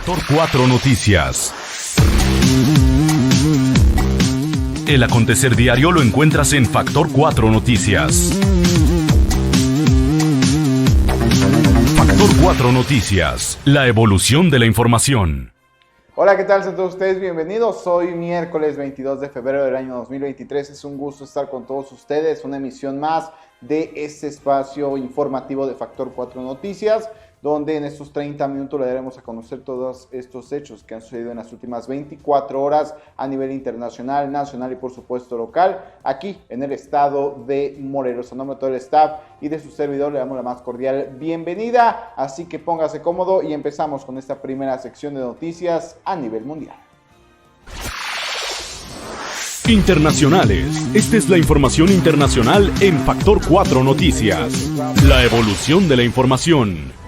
Factor 4 Noticias. El acontecer diario lo encuentras en Factor 4 Noticias. Factor 4 Noticias, la evolución de la información. Hola, ¿qué tal? Sean todos ustedes bienvenidos. Hoy miércoles 22 de febrero del año 2023. Es un gusto estar con todos ustedes. Una emisión más de este espacio informativo de Factor 4 Noticias, donde en estos 30 minutos le daremos a conocer todos estos hechos que han sucedido en las últimas 24 horas a nivel internacional, nacional y por supuesto local, aquí en el estado de Morelos. A nombre de todo el staff y de su servidor le damos la más cordial bienvenida, así que póngase cómodo y empezamos con esta primera sección de noticias a nivel mundial. Internacionales. Esta es la información internacional en Factor 4 Noticias. La evolución de la información.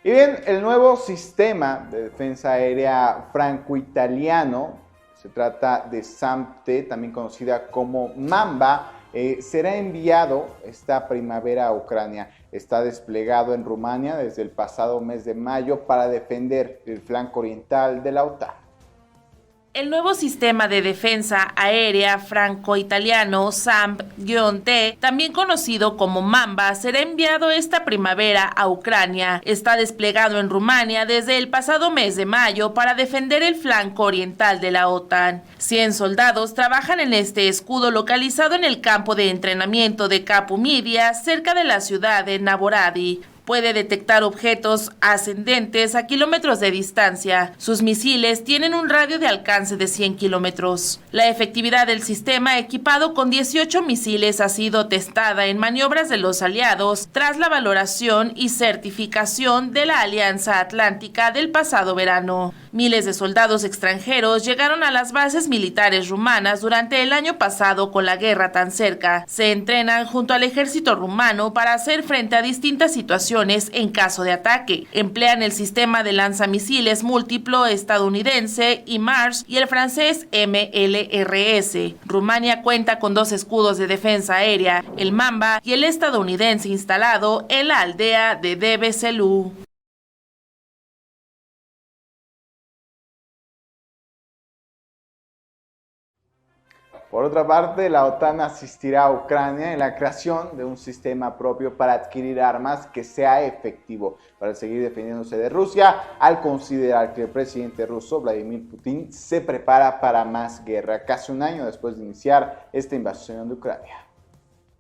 Y bien, el nuevo sistema de defensa aérea franco-italiano, se trata de SAMP-T, también conocida como Mamba, será enviado esta primavera a Ucrania. Está desplegado en Rumania desde el pasado mes de mayo para defender el flanco oriental de la OTAN. El nuevo sistema de defensa aérea franco-italiano SAMP-T, también conocido como Mamba, será enviado esta primavera a Ucrania. Está desplegado en Rumania desde el pasado mes de mayo para defender el flanco oriental de la OTAN. 100 soldados trabajan en este escudo localizado en el campo de entrenamiento de Capu Midia, cerca de la ciudad de Navoradi. Puede detectar objetos ascendentes a kilómetros de distancia. Sus misiles tienen un radio de alcance de 100 kilómetros. La efectividad del sistema, equipado con 18 misiles, ha sido testada en maniobras de los aliados tras la valoración y certificación de la Alianza Atlántica del pasado verano. Miles de soldados extranjeros llegaron a las bases militares rumanas durante el año pasado con la guerra tan cerca. Se entrenan junto al ejército rumano para hacer frente a distintas situaciones en caso de ataque. Emplean el sistema de lanzamisiles múltiplo estadounidense HIMARS y el francés MLRS. Rumania cuenta con 2 escudos de defensa aérea, el Mamba y el estadounidense instalado en la aldea de Deveselu. Por otra parte, la OTAN asistirá a Ucrania en la creación de un sistema propio para adquirir armas que sea efectivo para seguir defendiéndose de Rusia, al considerar que el presidente ruso, Vladimir Putin, se prepara para más guerra, casi un año después de iniciar esta invasión de Ucrania.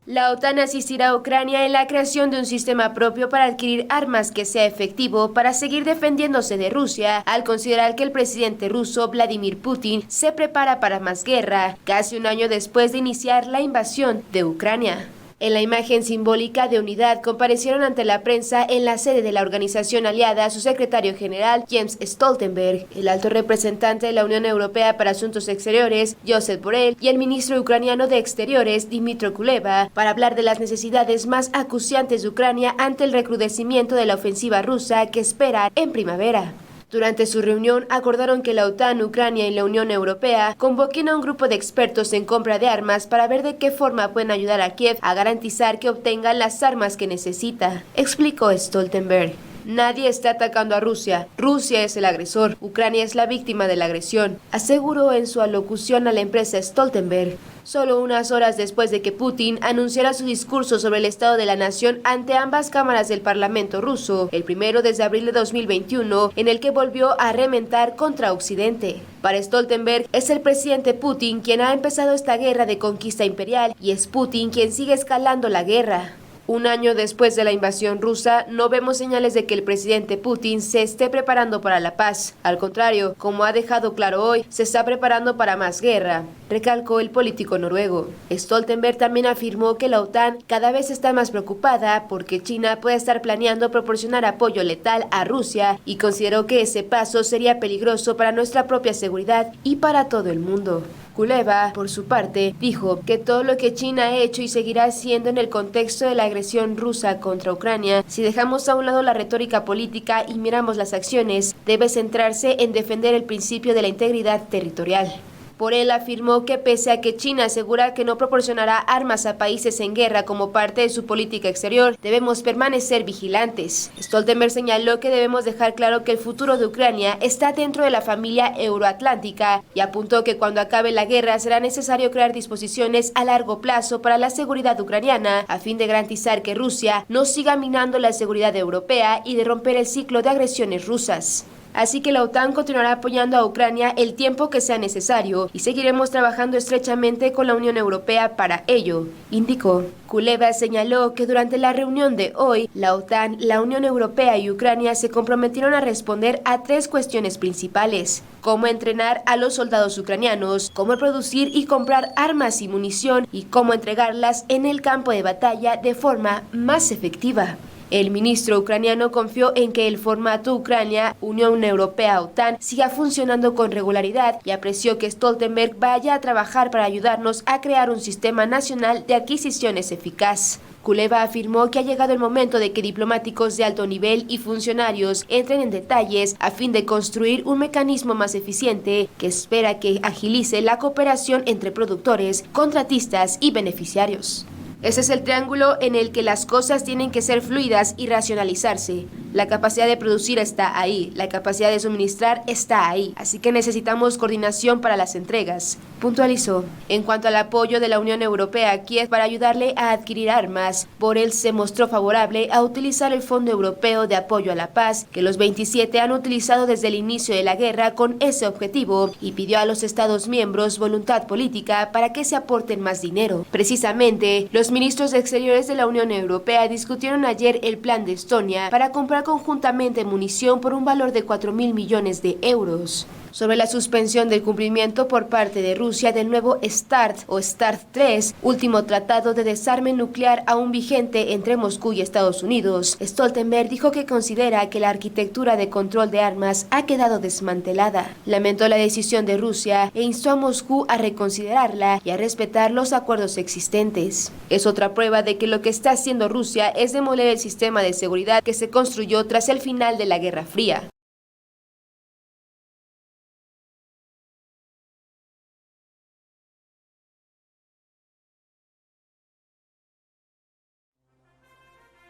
La OTAN asistirá a Ucrania en la creación de un sistema propio para adquirir armas que sea efectivo para seguir defendiéndose de Rusia, al considerar que el presidente ruso Vladimir Putin se prepara para más guerra, casi un año después de iniciar la invasión de Ucrania. En la imagen simbólica de unidad comparecieron ante la prensa en la sede de la organización aliada su secretario general Jens Stoltenberg, el alto representante de la Unión Europea para Asuntos Exteriores Josep Borrell y el ministro ucraniano de Exteriores Dmytro Kuleba para hablar de las necesidades más acuciantes de Ucrania ante el recrudecimiento de la ofensiva rusa que espera en primavera. Durante su reunión acordaron que la OTAN, Ucrania y la Unión Europea convoquen a un grupo de expertos en compra de armas para ver de qué forma pueden ayudar a Kiev a garantizar que obtengan las armas que necesita, explicó Stoltenberg. Nadie está atacando a Rusia. Rusia es el agresor. Ucrania es la víctima de la agresión, aseguró en su alocución a la empresa Stoltenberg. Solo unas horas después de que Putin anunciara su discurso sobre el estado de la nación ante ambas cámaras del Parlamento ruso, el primero desde abril de 2021, en el que volvió a arremeter contra Occidente. Para Stoltenberg, es el presidente Putin quien ha empezado esta guerra de conquista imperial y es Putin quien sigue escalando la guerra. Un año después de la invasión rusa, no vemos señales de que el presidente Putin se esté preparando para la paz. Al contrario, como ha dejado claro hoy, se está preparando para más guerra, recalcó el político noruego. Stoltenberg también afirmó que la OTAN cada vez está más preocupada porque China puede estar planeando proporcionar apoyo letal a Rusia y consideró que ese paso sería peligroso para nuestra propia seguridad y para todo el mundo. Kuleba, por su parte, dijo que todo lo que China ha hecho y seguirá haciendo en el contexto de la agresión rusa contra Ucrania, si dejamos a un lado la retórica política y miramos las acciones, debe centrarse en defender el principio de la integridad territorial. Borrell afirmó que pese a que China asegura que no proporcionará armas a países en guerra como parte de su política exterior, debemos permanecer vigilantes. Stoltenberg señaló que debemos dejar claro que el futuro de Ucrania está dentro de la familia euroatlántica y apuntó que cuando acabe la guerra será necesario crear disposiciones a largo plazo para la seguridad ucraniana a fin de garantizar que Rusia no siga minando la seguridad europea y de romper el ciclo de agresiones rusas. Así que la OTAN continuará apoyando a Ucrania el tiempo que sea necesario y seguiremos trabajando estrechamente con la Unión Europea para ello, indicó. Kuleva señaló que durante la reunión de hoy, la OTAN, la Unión Europea y Ucrania se comprometieron a responder a 3 cuestiones principales: cómo entrenar a los soldados ucranianos, cómo producir y comprar armas y munición y cómo entregarlas en el campo de batalla de forma más efectiva. El ministro ucraniano confió en que el formato Ucrania-Unión Europea-OTAN siga funcionando con regularidad y apreció que Stoltenberg vaya a trabajar para ayudarnos a crear un sistema nacional de adquisiciones eficaz. Kuleva afirmó que ha llegado el momento de que diplomáticos de alto nivel y funcionarios entren en detalles a fin de construir un mecanismo más eficiente que espera que agilice la cooperación entre productores, contratistas y beneficiarios. Ese es el triángulo en el que las cosas tienen que ser fluidas y racionalizarse. La capacidad de producir está ahí, la capacidad de suministrar está ahí, así que necesitamos coordinación para las entregas, puntualizó. En cuanto al apoyo de la Unión Europea a Kiev para ayudarle a adquirir armas, Borrell se mostró favorable a utilizar el Fondo Europeo de Apoyo a la Paz, que los 27 han utilizado desde el inicio de la guerra con ese objetivo, y pidió a los Estados miembros voluntad política para que se aporten más dinero. Precisamente, los ministros de Exteriores de la Unión Europea discutieron ayer el plan de Estonia para comprar conjuntamente munición por un valor de 4.000 millones de euros. Sobre la suspensión del cumplimiento por parte de Rusia del nuevo START o START 3, último tratado de desarme nuclear aún vigente entre Moscú y Estados Unidos, Stoltenberg dijo que considera que la arquitectura de control de armas ha quedado desmantelada. Lamentó la decisión de Rusia e instó a Moscú a reconsiderarla y a respetar los acuerdos existentes. Es otra prueba de que lo que está haciendo Rusia es demoler el sistema de seguridad que se construyó tras el final de la Guerra Fría.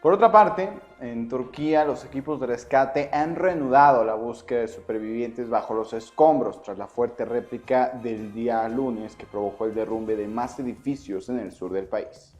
Por otra parte, en Turquía los equipos de rescate han reanudado la búsqueda de supervivientes bajo los escombros tras la fuerte réplica del día lunes que provocó el derrumbe de más edificios en el sur del país.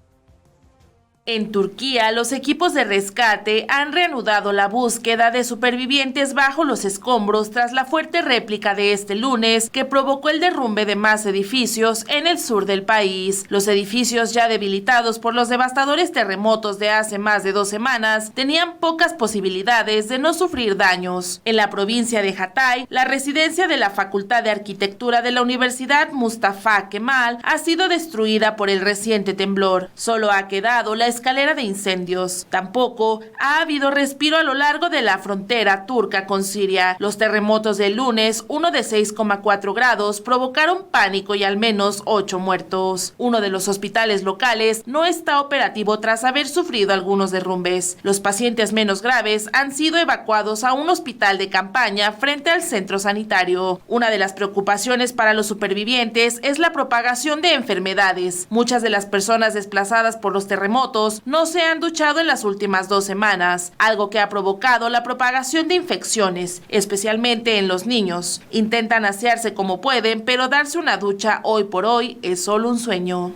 En Turquía, los equipos de rescate han reanudado la búsqueda de supervivientes bajo los escombros tras la fuerte réplica de este lunes que provocó el derrumbe de más edificios en el sur del país. Los edificios ya debilitados por los devastadores terremotos de hace más de 2 semanas tenían pocas posibilidades de no sufrir daños. En la provincia de Hatay, la residencia de la Facultad de Arquitectura de la Universidad Mustafa Kemal ha sido destruida por el reciente temblor. Solo ha quedado la escalera de incendios. Tampoco ha habido respiro a lo largo de la frontera turca con Siria. Los terremotos del lunes, uno de 6,4 grados, provocaron pánico y al menos 8 muertos. Uno de los hospitales locales no está operativo tras haber sufrido algunos derrumbes. Los pacientes menos graves han sido evacuados a un hospital de campaña frente al centro sanitario. Una de las preocupaciones para los supervivientes es la propagación de enfermedades. Muchas de las personas desplazadas por los terremotos no se han duchado en las últimas 2 semanas, algo que ha provocado la propagación de infecciones, especialmente en los niños. Intentan asearse como pueden, pero darse una ducha hoy por hoy es solo un sueño.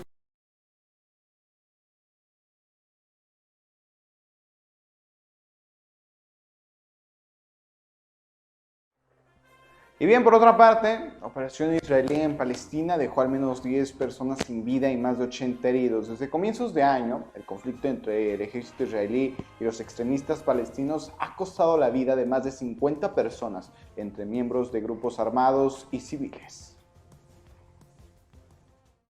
Y bien, por otra parte, la operación israelí en Palestina dejó al menos 10 personas sin vida y más de 80 heridos. Desde comienzos de año, el conflicto entre el ejército israelí y los extremistas palestinos ha costado la vida de más de 50 personas, entre miembros de grupos armados y civiles.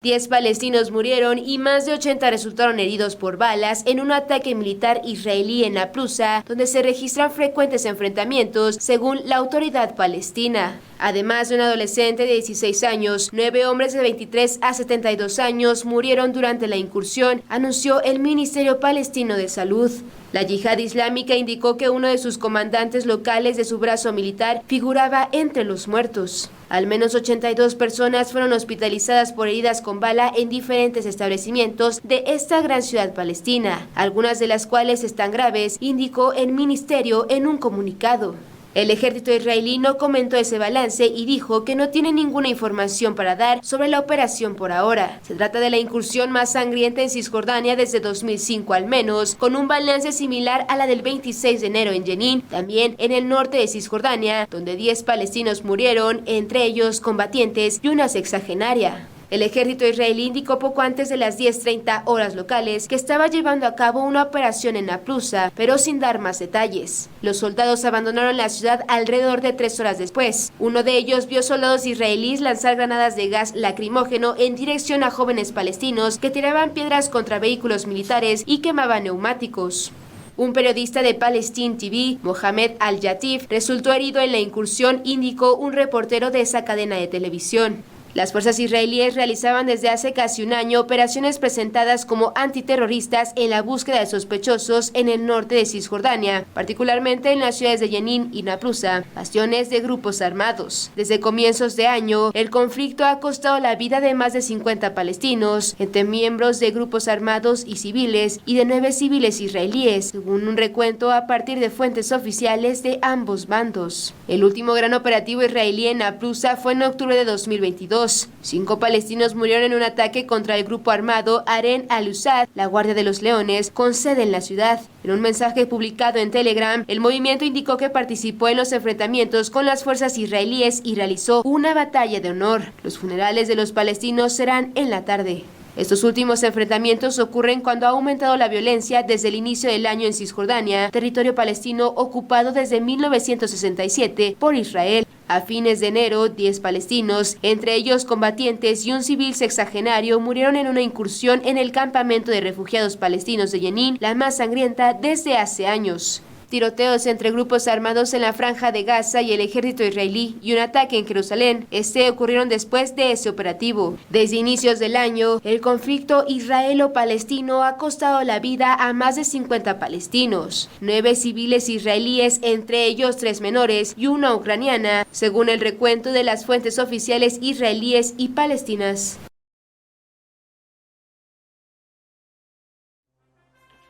10 palestinos murieron y más de 80 resultaron heridos por balas en un ataque militar israelí en Naplusa, donde se registran frecuentes enfrentamientos, según la autoridad palestina. Además de un adolescente de 16 años, 9 hombres de 23 a 72 años murieron durante la incursión, anunció el Ministerio Palestino de Salud. La Yihad Islámica indicó que uno de sus comandantes locales de su brazo militar figuraba entre los muertos. Al menos 82 personas fueron hospitalizadas por heridas con bala en diferentes establecimientos de esta gran ciudad palestina, algunas de las cuales están graves, indicó el ministerio en un comunicado. El ejército israelí no comentó ese balance y dijo que no tiene ninguna información para dar sobre la operación por ahora. Se trata de la incursión más sangrienta en Cisjordania desde 2005 al menos, con un balance similar a la del 26 de enero en Jenin, también en el norte de Cisjordania, donde 10 palestinos murieron, entre ellos combatientes y una sexagenaria. El ejército israelí indicó poco antes de las 10:30 horas locales que estaba llevando a cabo una operación en Naplusa, pero sin dar más detalles. Los soldados abandonaron la ciudad alrededor de 3 horas después. Uno de ellos vio soldados israelíes lanzar granadas de gas lacrimógeno en dirección a jóvenes palestinos que tiraban piedras contra vehículos militares y quemaban neumáticos. Un periodista de Palestine TV, Mohamed Al-Yatif, resultó herido en la incursión, indicó un reportero de esa cadena de televisión. Las fuerzas israelíes realizaban desde hace casi un año operaciones presentadas como antiterroristas en la búsqueda de sospechosos en el norte de Cisjordania, particularmente en las ciudades de Jenin y Naplusa, bastiones de grupos armados. Desde comienzos de año, el conflicto ha costado la vida de más de 50 palestinos, entre miembros de grupos armados y civiles, y de 9 civiles israelíes, según un recuento a partir de fuentes oficiales de ambos bandos. El último gran operativo israelí en Naplusa fue en octubre de 2022. 5 palestinos murieron en un ataque contra el grupo armado Aren al-Usad, la Guardia de los Leones, con sede en la ciudad. En un mensaje publicado en Telegram, el movimiento indicó que participó en los enfrentamientos con las fuerzas israelíes y realizó una batalla de honor. Los funerales de los palestinos serán en la tarde. Estos últimos enfrentamientos ocurren cuando ha aumentado la violencia desde el inicio del año en Cisjordania, territorio palestino ocupado desde 1967 por Israel. A fines de enero, 10 palestinos, entre ellos combatientes y un civil sexagenario, murieron en una incursión en el campamento de refugiados palestinos de Jenin, la más sangrienta desde hace años. Tiroteos entre grupos armados en la franja de Gaza y el ejército israelí y un ataque en Jerusalén ocurrieron después de ese operativo. Desde inicios del año, el conflicto israelo-palestino ha costado la vida a más de 50 palestinos, 9 civiles israelíes, entre ellos 3 menores y una ucraniana, según el recuento de las fuentes oficiales israelíes y palestinas.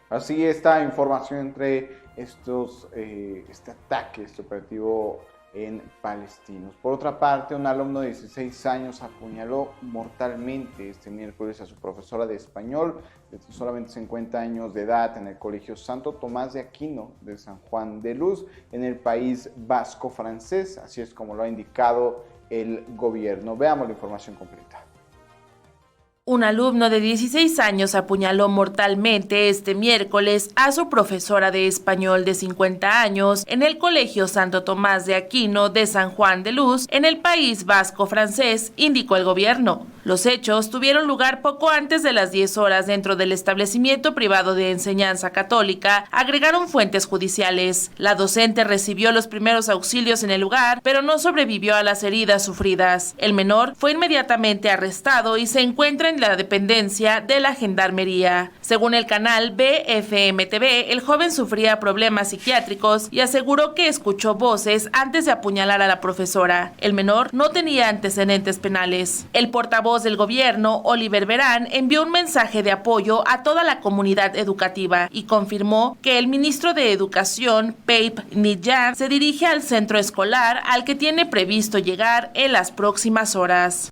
Así está información entre este ataque, este operativo en palestinos. Por otra parte, un alumno de 16 años apuñaló mortalmente este miércoles a su profesora de español de solamente 50 años de edad en el Colegio Santo Tomás de Aquino de San Juan de Luz, en el País Vasco francés. Así es como lo ha indicado el gobierno. Veamos la información completa. Un alumno de 16 años apuñaló mortalmente este miércoles a su profesora de español de 50 años en el Colegio Santo Tomás de Aquino de San Juan de Luz, en el País Vasco francés, indicó el gobierno. Los hechos tuvieron lugar poco antes de las 10 horas dentro del establecimiento privado de enseñanza católica, agregaron fuentes judiciales. La docente recibió los primeros auxilios en el lugar, pero no sobrevivió a las heridas sufridas. El menor fue inmediatamente arrestado y se encuentra en la dependencia de la Gendarmería. Según el canal BFM-TV, el joven sufría problemas psiquiátricos y aseguró que escuchó voces antes de apuñalar a la profesora. El menor no tenía antecedentes penales. El portavoz del gobierno, Oliver Verán, envió un mensaje de apoyo a toda la comunidad educativa y confirmó que el ministro de Educación, Peip Nidjan, se dirige al centro escolar al que tiene previsto llegar en las próximas horas.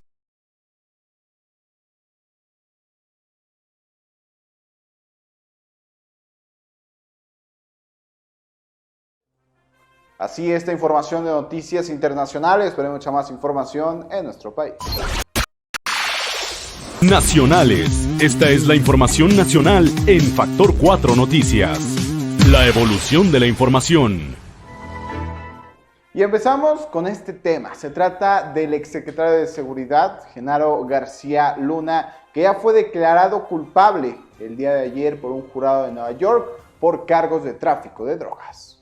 Así esta información de noticias internacionales, pero hay mucha más información en nuestro país. Nacionales. Esta es la información nacional en Factor 4 Noticias. La evolución de la información. Y empezamos con este tema. Se trata del exsecretario de Seguridad, Genaro García Luna, que ya fue declarado culpable el día de ayer por un jurado de Nueva York por cargos de tráfico de drogas.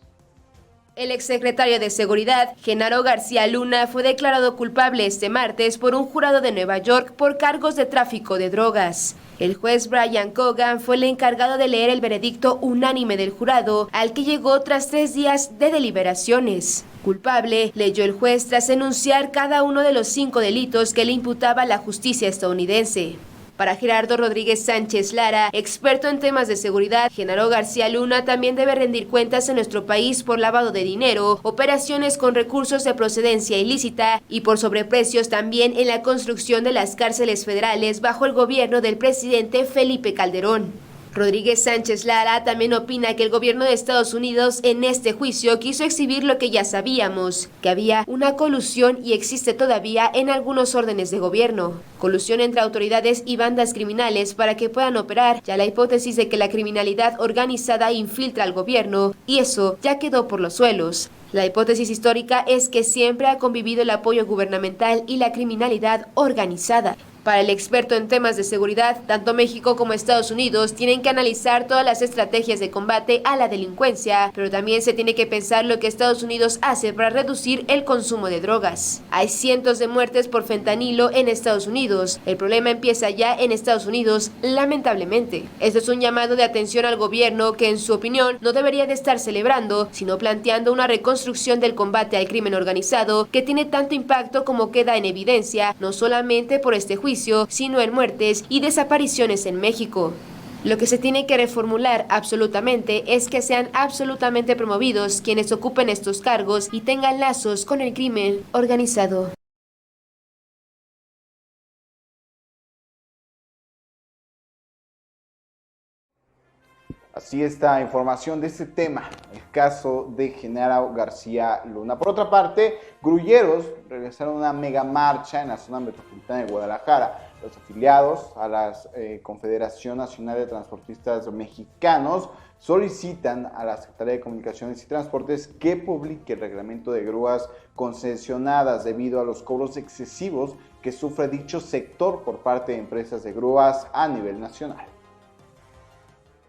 El exsecretario de Seguridad, Genaro García Luna, fue declarado culpable este martes por un jurado de Nueva York por cargos de tráfico de drogas. El juez Brian Cogan fue el encargado de leer el veredicto unánime del jurado, al que llegó tras 3 días de deliberaciones. Culpable, leyó el juez tras enunciar cada uno de los 5 delitos que le imputaba la justicia estadounidense. Para Gerardo Rodríguez Sánchez Lara, experto en temas de seguridad, Genaro García Luna también debe rendir cuentas en nuestro país por lavado de dinero, operaciones con recursos de procedencia ilícita y por sobreprecios también en la construcción de las cárceles federales bajo el gobierno del presidente Felipe Calderón. Rodríguez Sánchez Lara también opina que el gobierno de Estados Unidos en este juicio quiso exhibir lo que ya sabíamos, que había una colusión y existe todavía en algunos órdenes de gobierno. Colusión entre autoridades y bandas criminales para que puedan operar, ya la hipótesis de que la criminalidad organizada infiltra al gobierno, y eso ya quedó por los suelos. La hipótesis histórica es que siempre ha convivido el apoyo gubernamental y la criminalidad organizada. Para el experto en temas de seguridad, tanto México como Estados Unidos tienen que analizar todas las estrategias de combate a la delincuencia, pero también se tiene que pensar lo que Estados Unidos hace para reducir el consumo de drogas. Hay cientos de muertes por fentanilo en Estados Unidos. El problema empieza ya en Estados Unidos, lamentablemente. Esto es un llamado de atención al gobierno que, en su opinión, no debería de estar celebrando, sino planteando una reconstrucción del combate al crimen organizado que tiene tanto impacto como queda en evidencia, no solamente por este juicio, sino en muertes y desapariciones en México. Lo que se tiene que reformular absolutamente es que sean absolutamente promovidos quienes ocupen estos cargos y tengan lazos con el crimen organizado. Así está información de este tema, el caso de Genaro García Luna. Por otra parte, grulleros realizaron una mega marcha en la zona metropolitana de Guadalajara. Los afiliados a la Confederación Nacional de Transportistas Mexicanos solicitan a la Secretaría de Comunicaciones y Transportes que publique el reglamento de grúas concesionadas debido a los cobros excesivos que sufre dicho sector por parte de empresas de grúas a nivel nacional.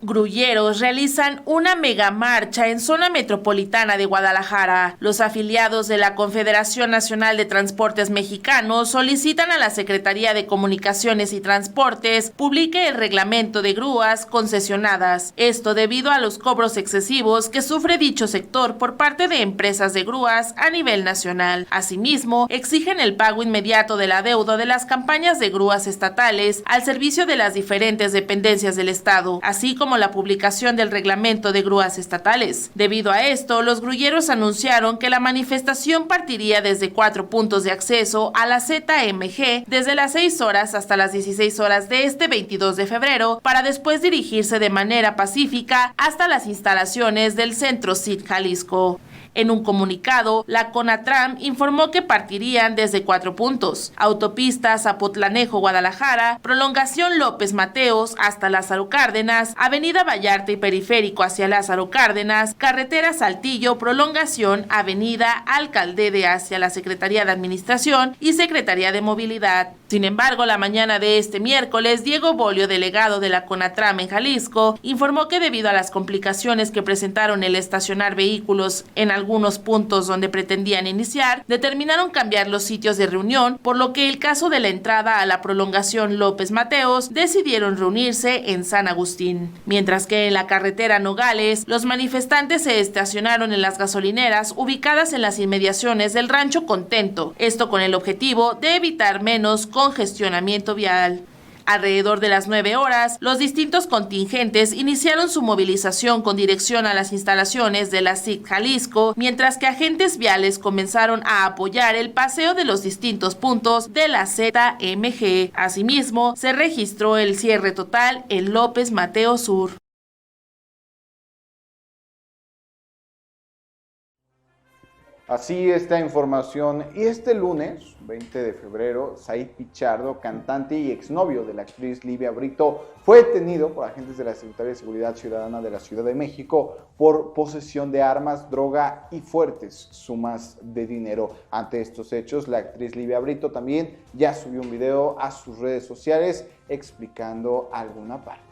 Grulleros realizan una mega marcha en zona metropolitana de Guadalajara. Los afiliados de la Confederación Nacional de Transportes Mexicanos solicitan a la Secretaría de Comunicaciones y Transportes publique el reglamento de grúas concesionadas. Esto debido a los cobros excesivos que sufre dicho sector por parte de empresas de grúas a nivel nacional. Asimismo, exigen el pago inmediato del adeudo de las campañas de grúas estatales al servicio de las diferentes dependencias del Estado, así como la publicación del reglamento de grúas estatales. Debido a esto, los grulleros anunciaron que la manifestación partiría desde 4 puntos de acceso a la ZMG desde las 6 horas hasta las 16 horas de este 22 de febrero para después dirigirse de manera pacífica hasta las instalaciones del Centro CIT Jalisco. En un comunicado, la CONATRAM informó que partirían desde 4 puntos: autopista Zapotlanejo-Guadalajara, prolongación López Mateos hasta Lázaro Cárdenas, avenida Vallarta y Periférico hacia Lázaro Cárdenas, carretera Saltillo, prolongación avenida Alcaldede hacia la Secretaría de Administración y Secretaría de Movilidad. Sin embargo, la mañana de este miércoles, Diego Bolio, delegado de la CONATRAM en Jalisco, informó que debido a las complicaciones que presentaron el estacionar vehículos en algunos puntos donde pretendían iniciar, determinaron cambiar los sitios de reunión, por lo que el caso de la entrada a la prolongación López Mateos decidieron reunirse en San Agustín. Mientras que en la carretera Nogales, los manifestantes se estacionaron en las gasolineras ubicadas en las inmediaciones del Rancho Contento, esto con el objetivo de evitar menos congestionamiento vial. Alrededor de las 9 horas, los distintos contingentes iniciaron su movilización con dirección a las instalaciones de la CIT Jalisco, mientras que agentes viales comenzaron a apoyar el paseo de los distintos puntos de la ZMG. Asimismo, se registró el cierre total en López Mateos Sur. Así esta información. Y este lunes, 20 de febrero, Said Pichardo, cantante y exnovio de la actriz Livia Brito, fue detenido por agentes de la Secretaría de Seguridad Ciudadana de la Ciudad de México por posesión de armas, droga y fuertes sumas de dinero. Ante estos hechos, la actriz Livia Brito también ya subió un video a sus redes sociales explicando alguna parte.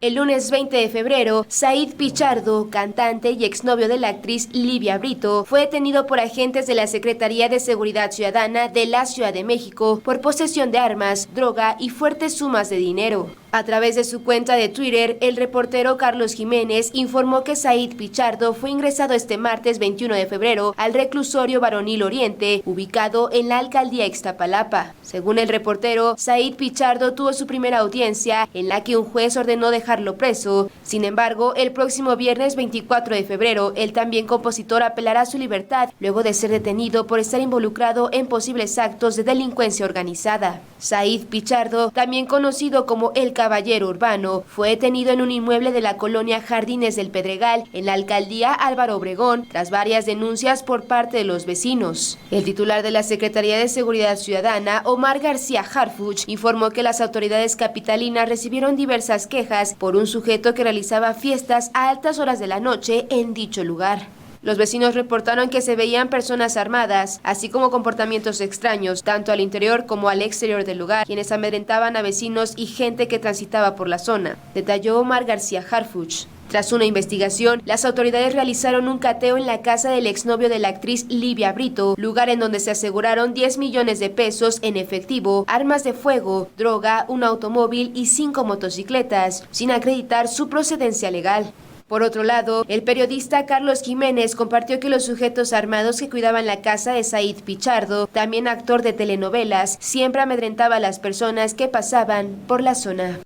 El lunes 20 de febrero, Said Pichardo, cantante y exnovio de la actriz Livia Brito, fue detenido por agentes de la Secretaría de Seguridad Ciudadana de la Ciudad de México por posesión de armas, droga y fuertes sumas de dinero. A través de su cuenta de Twitter, el reportero Carlos Jiménez informó que Said Pichardo fue ingresado este martes 21 de febrero al reclusorio Varonil Oriente, ubicado en la alcaldía Ixtapalapa. Según el reportero, Said Pichardo tuvo su primera audiencia en la que un juez ordenó dejarlo preso. Sin embargo, el próximo viernes 24 de febrero, el también compositor apelará a su libertad luego de ser detenido por estar involucrado en posibles actos de delincuencia organizada. Said Pichardo, también conocido como el Caballero Urbano, fue detenido en un inmueble de la colonia Jardines del Pedregal, en la alcaldía Álvaro Obregón, tras varias denuncias por parte de los vecinos. El titular de la Secretaría de Seguridad Ciudadana, Omar García Harfuch, informó que las autoridades capitalinas recibieron diversas quejas por un sujeto que realizaba fiestas a altas horas de la noche en dicho lugar. Los vecinos reportaron que se veían personas armadas, así como comportamientos extraños, tanto al interior como al exterior del lugar, quienes amedrentaban a vecinos y gente que transitaba por la zona, detalló Omar García Harfuch. Tras una investigación, las autoridades realizaron un cateo en la casa del exnovio de la actriz Livia Brito, lugar en donde se aseguraron 10 millones de pesos en efectivo, armas de fuego, droga, un automóvil y 5 motocicletas, sin acreditar su procedencia legal. Por otro lado, el periodista Carlos Jiménez compartió que los sujetos armados que cuidaban la casa de Said Pichardo, también actor de telenovelas, siempre amedrentaba a las personas que pasaban por la zona.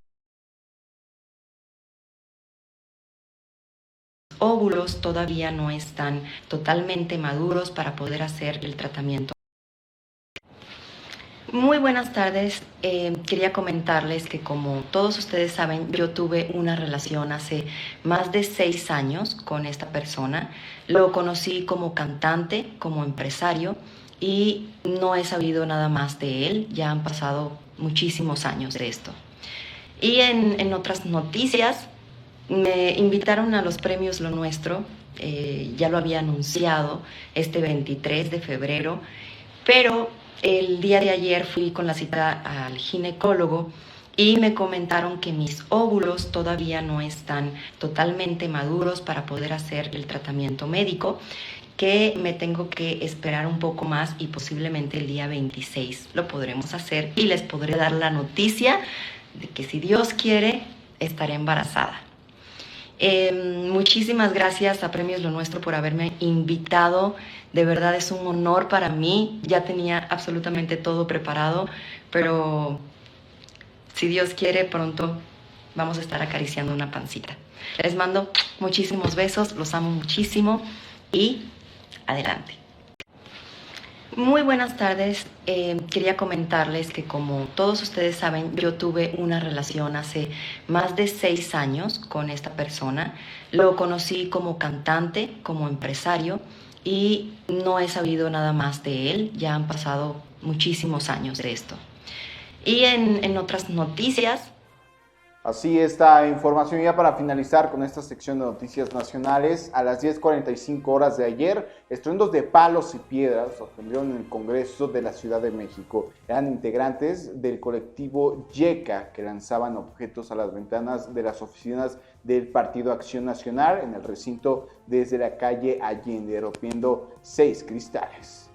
Óvulos todavía no están totalmente maduros para poder hacer el tratamiento. Muy buenas tardes, quería comentarles que como todos ustedes saben, yo tuve una relación hace más de 6 años con esta persona. Lo conocí como cantante, como empresario y no he sabido nada más de él, ya han pasado muchísimos años de esto. Y en otras noticias, me invitaron a los premios Lo Nuestro, ya lo había anunciado este 23 de febrero, pero el día de ayer fui con la cita al ginecólogo y me comentaron que mis óvulos todavía no están totalmente maduros para poder hacer el tratamiento médico, que me tengo que esperar un poco más y posiblemente el día 26 lo podremos hacer y les podré dar la noticia de que si Dios quiere estaré embarazada. Muchísimas gracias a Premios Lo Nuestro por haberme invitado. De verdad es un honor para mí. Ya tenía absolutamente todo preparado, pero si Dios quiere, pronto vamos a estar acariciando una pancita. Les mando muchísimos besos, los amo muchísimo y adelante. Muy buenas tardes, quería comentarles que como todos ustedes saben, yo tuve una relación hace más de 6 años con esta persona. Lo conocí como cantante, como empresario y no he sabido nada más de él, ya han pasado muchísimos años de esto. Y en otras noticias, Así esta información ya para finalizar con esta sección de noticias nacionales. A las 10:45 horas de ayer, estruendos de palos y piedras sorprendieron en el Congreso de la Ciudad de México. Eran integrantes del colectivo YECA que lanzaban objetos a las ventanas de las oficinas del Partido Acción Nacional en el recinto desde la calle Allende, rompiendo 6 cristales.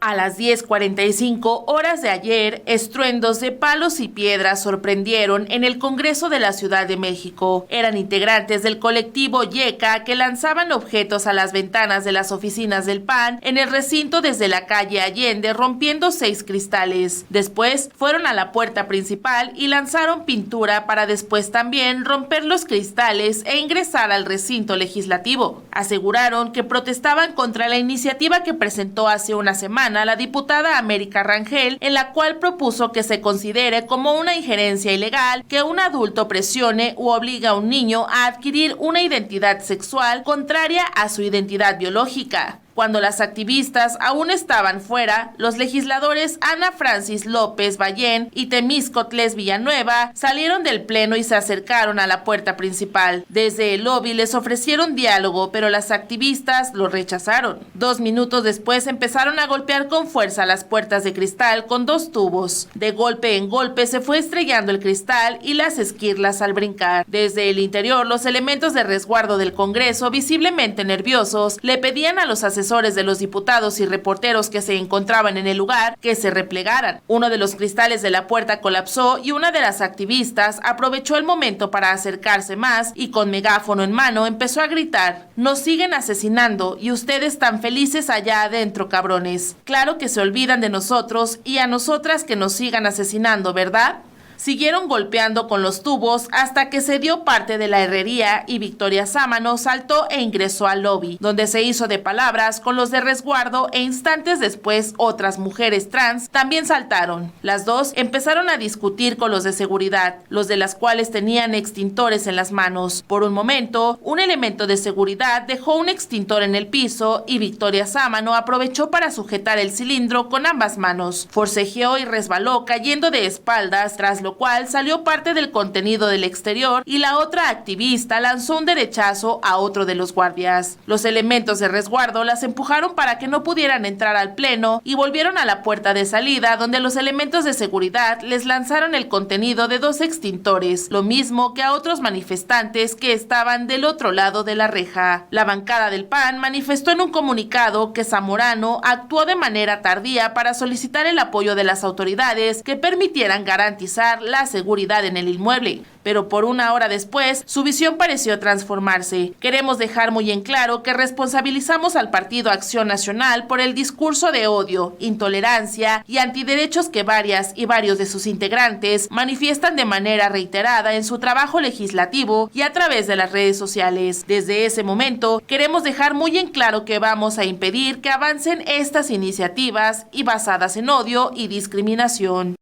A las 10:45 horas de ayer, estruendos de palos y piedras sorprendieron en el Congreso de la Ciudad de México. Eran integrantes del colectivo YECA que lanzaban objetos a las ventanas de las oficinas del PAN en el recinto desde la calle Allende, rompiendo 6 cristales. Después fueron a la puerta principal y lanzaron pintura para después también romper los cristales e ingresar al recinto legislativo. Aseguraron que protestaban contra la iniciativa que presentó hace una semana semana la diputada América Rangel, en la cual propuso que se considere como una injerencia ilegal que un adulto presione u obligue a un niño a adquirir una identidad sexual contraria a su identidad biológica. Cuando las activistas aún estaban fuera, los legisladores Ana Francis López Ballén y Temístocles Villanueva salieron del pleno y se acercaron a la puerta principal. Desde el lobby les ofrecieron diálogo, pero las activistas lo rechazaron. 2 minutos después empezaron a golpear con fuerza las puertas de cristal con 2 tubos. De golpe en golpe se fue estrellando el cristal y las esquirlas al brincar. Desde el interior, los elementos de resguardo del Congreso, visiblemente nerviosos, le pedían a los asesores de los diputados y reporteros que se encontraban en el lugar que se replegaran. Uno de los cristales de la puerta colapsó y una de las activistas aprovechó el momento para acercarse más y con megáfono en mano empezó a gritar: "Nos siguen asesinando y ustedes tan felices allá adentro, cabrones. Claro que se olvidan de nosotros y a nosotras que nos sigan asesinando, ¿verdad?". Siguieron golpeando con los tubos hasta que se dio parte de la herrería y Victoria Sámano saltó e ingresó al lobby, donde se hizo de palabras con los de resguardo e instantes después otras mujeres trans también saltaron. Las dos empezaron a discutir con los de seguridad, los de las cuales tenían extintores en las manos. Por un momento, un elemento de seguridad dejó un extintor en el piso y Victoria Sámano aprovechó para sujetar el cilindro con ambas manos. Forcejeó y resbaló cayendo de espaldas, tras lo cual salió parte del contenido del exterior y la otra activista lanzó un derechazo a otro de los guardias. Los elementos de resguardo las empujaron para que no pudieran entrar al pleno y volvieron a la puerta de salida, donde los elementos de seguridad les lanzaron el contenido de 2 extintores, lo mismo que a otros manifestantes que estaban del otro lado de la reja. La bancada del PAN manifestó en un comunicado que Zamorano actuó de manera tardía para solicitar el apoyo de las autoridades que permitieran garantizar la seguridad en el inmueble, pero por 1 hora después su visión pareció transformarse. Queremos dejar muy en claro que responsabilizamos al Partido Acción Nacional por el discurso de odio, intolerancia y antiderechos que varias y varios de sus integrantes manifiestan de manera reiterada en su trabajo legislativo y a través de las redes sociales. Desde ese momento queremos dejar muy en claro que vamos a impedir que avancen estas iniciativas y basadas en odio y discriminación.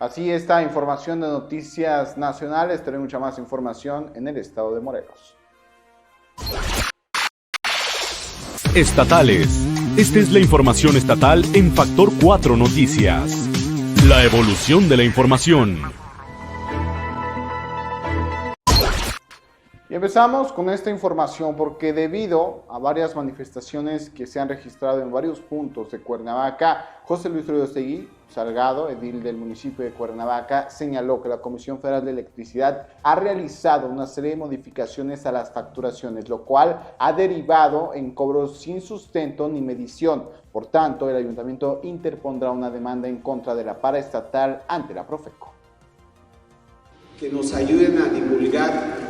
Así está información de noticias nacionales. Tenemos mucha más información en el estado de Morelos. Estatales. Esta es la información estatal en Factor 4 Noticias. La evolución de la información. Y empezamos con esta información porque debido a varias manifestaciones que se han registrado en varios puntos de Cuernavaca, José Luis Urdiostegui Salgado, edil del municipio de Cuernavaca, señaló que la Comisión Federal de Electricidad ha realizado una serie de modificaciones a las facturaciones, lo cual ha derivado en cobros sin sustento ni medición. Por tanto, el ayuntamiento interpondrá una demanda en contra de la paraestatal ante la Profeco. Que nos ayuden a divulgar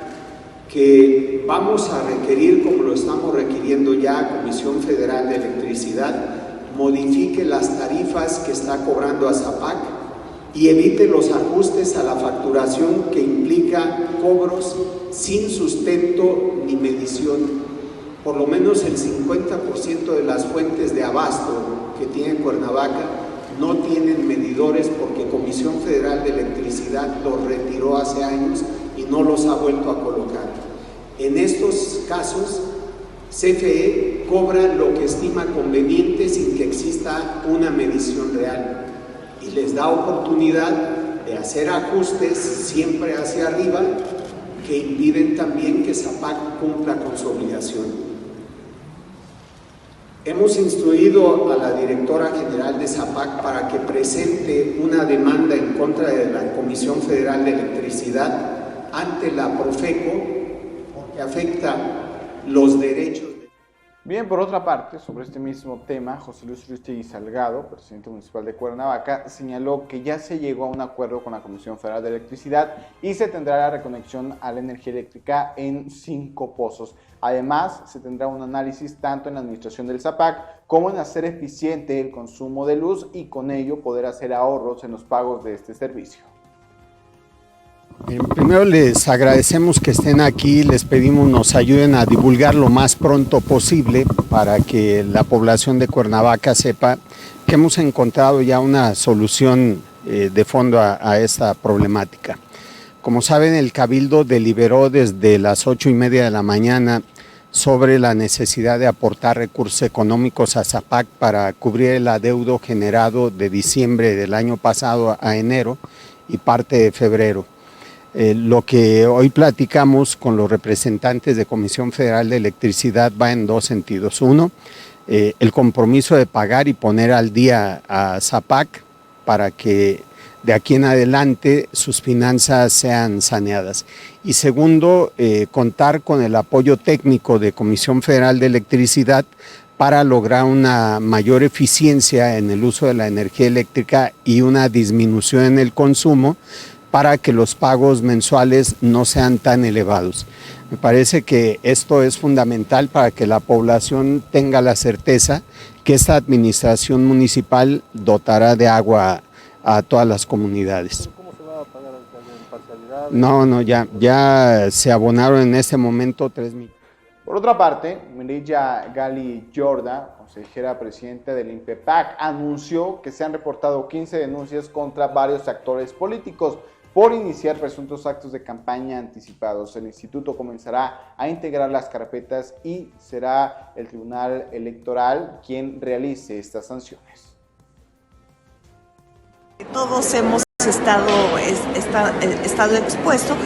que vamos a requerir, como lo estamos requiriendo ya, Comisión Federal de Electricidad, modifique las tarifas que está cobrando a ZAPAC y evite los ajustes a la facturación que implica cobros sin sustento ni medición. Por lo menos el 50% de las fuentes de abasto que tiene Cuernavaca no tienen medidores porque Comisión Federal de Electricidad los retiró hace años y no los ha vuelto a colocar. En estos casos, CFE cobra lo que estima conveniente sin que exista una medición real y les da oportunidad de hacer ajustes siempre hacia arriba que impiden también que ZAPAC cumpla con su obligación. Hemos instruido a la directora general de ZAPAC para que presente una demanda en contra de la Comisión Federal de Electricidad ante la Profeco porque afecta los derechos. Bien, por otra parte, sobre este mismo tema, José Luis Urdiostegui Salgado, presidente municipal de Cuernavaca, señaló que ya se llegó a un acuerdo con la Comisión Federal de Electricidad y se tendrá la reconexión a la energía eléctrica en 5 pozos. Además, se tendrá un análisis tanto en la administración del ZAPAC como en hacer eficiente el consumo de luz y con ello poder hacer ahorros en los pagos de este servicio. Primero les agradecemos que estén aquí, les pedimos nos ayuden a divulgar lo más pronto posible para que la población de Cuernavaca sepa que hemos encontrado ya una solución de fondo a esta problemática. Como saben, el Cabildo deliberó desde las 8:30 de la mañana sobre la necesidad de aportar recursos económicos a ZAPAC para cubrir el adeudo generado de diciembre del año pasado a enero y parte de febrero. Lo que hoy platicamos con los representantes de Comisión Federal de Electricidad va en dos sentidos. Uno, el compromiso de pagar y poner al día a ZAPAC para que de aquí en adelante sus finanzas sean saneadas. Y segundo, contar con el apoyo técnico de Comisión Federal de Electricidad para lograr una mayor eficiencia en el uso de la energía eléctrica y una disminución en el consumo para que los pagos mensuales no sean tan elevados. Me parece que esto es fundamental para que la población tenga la certeza que esta administración municipal dotará de agua a todas las comunidades. ¿Cómo se va a pagar en parcialidad? No, ya se abonaron en este momento 3 millones. Por otra parte, Mireya Gali Jorda, consejera presidenta del INPEPAC, anunció que se han reportado 15 denuncias contra varios actores políticos por iniciar presuntos actos de campaña anticipados. El instituto comenzará a integrar las carpetas y será el Tribunal Electoral quien realice estas sanciones. Todos hemos estado expuestos,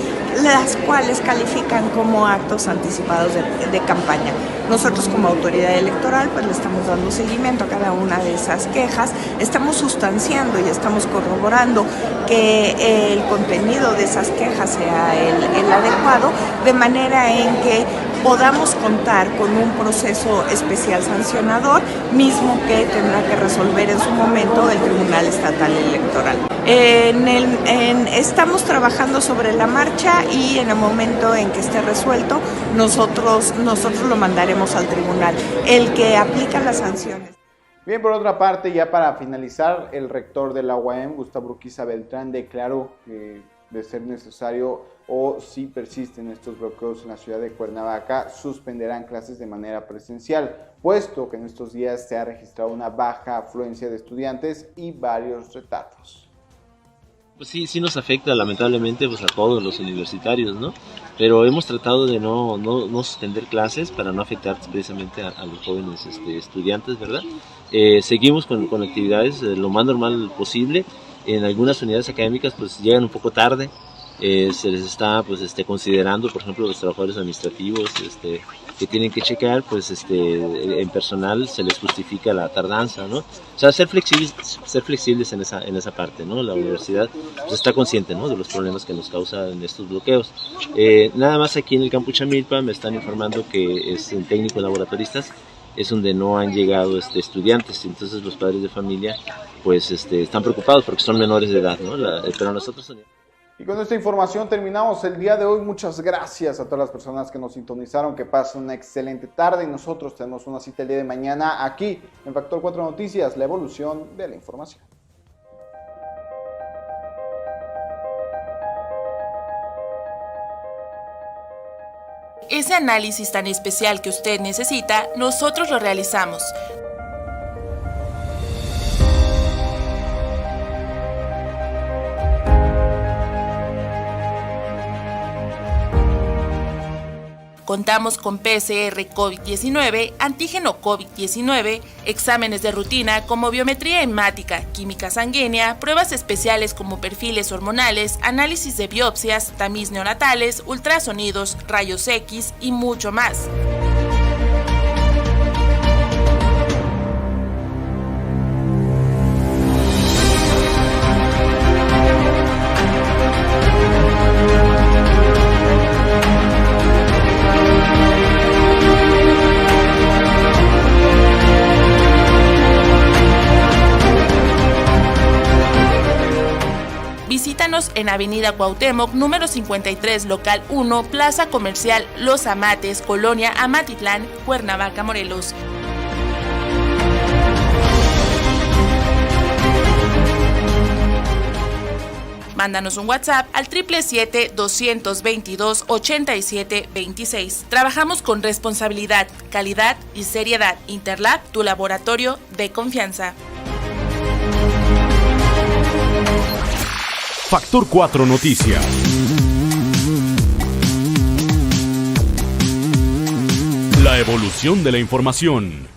las cuales califican como actos anticipados de campaña. Nosotros como autoridad electoral pues le estamos dando seguimiento a cada una de esas quejas, estamos sustanciando y estamos corroborando que el contenido de esas quejas sea el adecuado, de manera en que podamos contar con un proceso especial sancionador, mismo que tendrá que resolver en su momento el Tribunal Estatal Electoral. Estamos trabajando sobre la marcha y en el momento en que esté resuelto, nosotros lo mandaremos al tribunal, el que aplica las sanciones. Bien, por otra parte, ya para finalizar, el rector de la UAM, Gustavo Urquiza Beltrán, declaró que de ser necesario o si persisten estos bloqueos en la ciudad de Cuernavaca, suspenderán clases de manera presencial, puesto que en estos días se ha registrado una baja afluencia de estudiantes y varios retardos. Pues sí nos afecta lamentablemente pues a todos los universitarios, ¿no? Pero hemos tratado de no suspender clases para no afectar precisamente a los jóvenes estudiantes, ¿verdad? Seguimos con actividades lo más normal posible. En algunas unidades académicas pues llegan un poco tarde. Se les está considerando, por ejemplo, los trabajadores administrativos que tienen que checar, pues en personal se les justifica la tardanza, ¿no? O sea, ser flexibles en esa parte, ¿no? La universidad pues, está consciente, ¿no? De los problemas que nos causan estos bloqueos. Nada más aquí en el Campus Chamilpa me están informando que es en técnicos laboratoristas, es donde no han llegado estudiantes, entonces los padres de familia pues están preocupados porque son menores de edad, ¿no? Pero nosotros... Y con esta información terminamos el día de hoy. Muchas gracias a todas las personas que nos sintonizaron, que pasen una excelente tarde y nosotros tenemos una cita el día de mañana aquí en Factor 4 Noticias, la evolución de la información. Ese análisis tan especial que usted necesita, nosotros lo realizamos. Contamos con PCR COVID-19, antígeno COVID-19, exámenes de rutina como biometría hemática, química sanguínea, pruebas especiales como perfiles hormonales, análisis de biopsias, tamiz neonatales, ultrasonidos, rayos X y mucho más. Visítanos en Avenida Cuauhtémoc, número 53, local 1, Plaza Comercial Los Amates, Colonia Amatitlán, Cuernavaca, Morelos. Mándanos un WhatsApp al 777-222-8726. Trabajamos con responsabilidad, calidad y seriedad. Interlab, tu laboratorio de confianza. Factor 4 Noticias. La evolución de la información.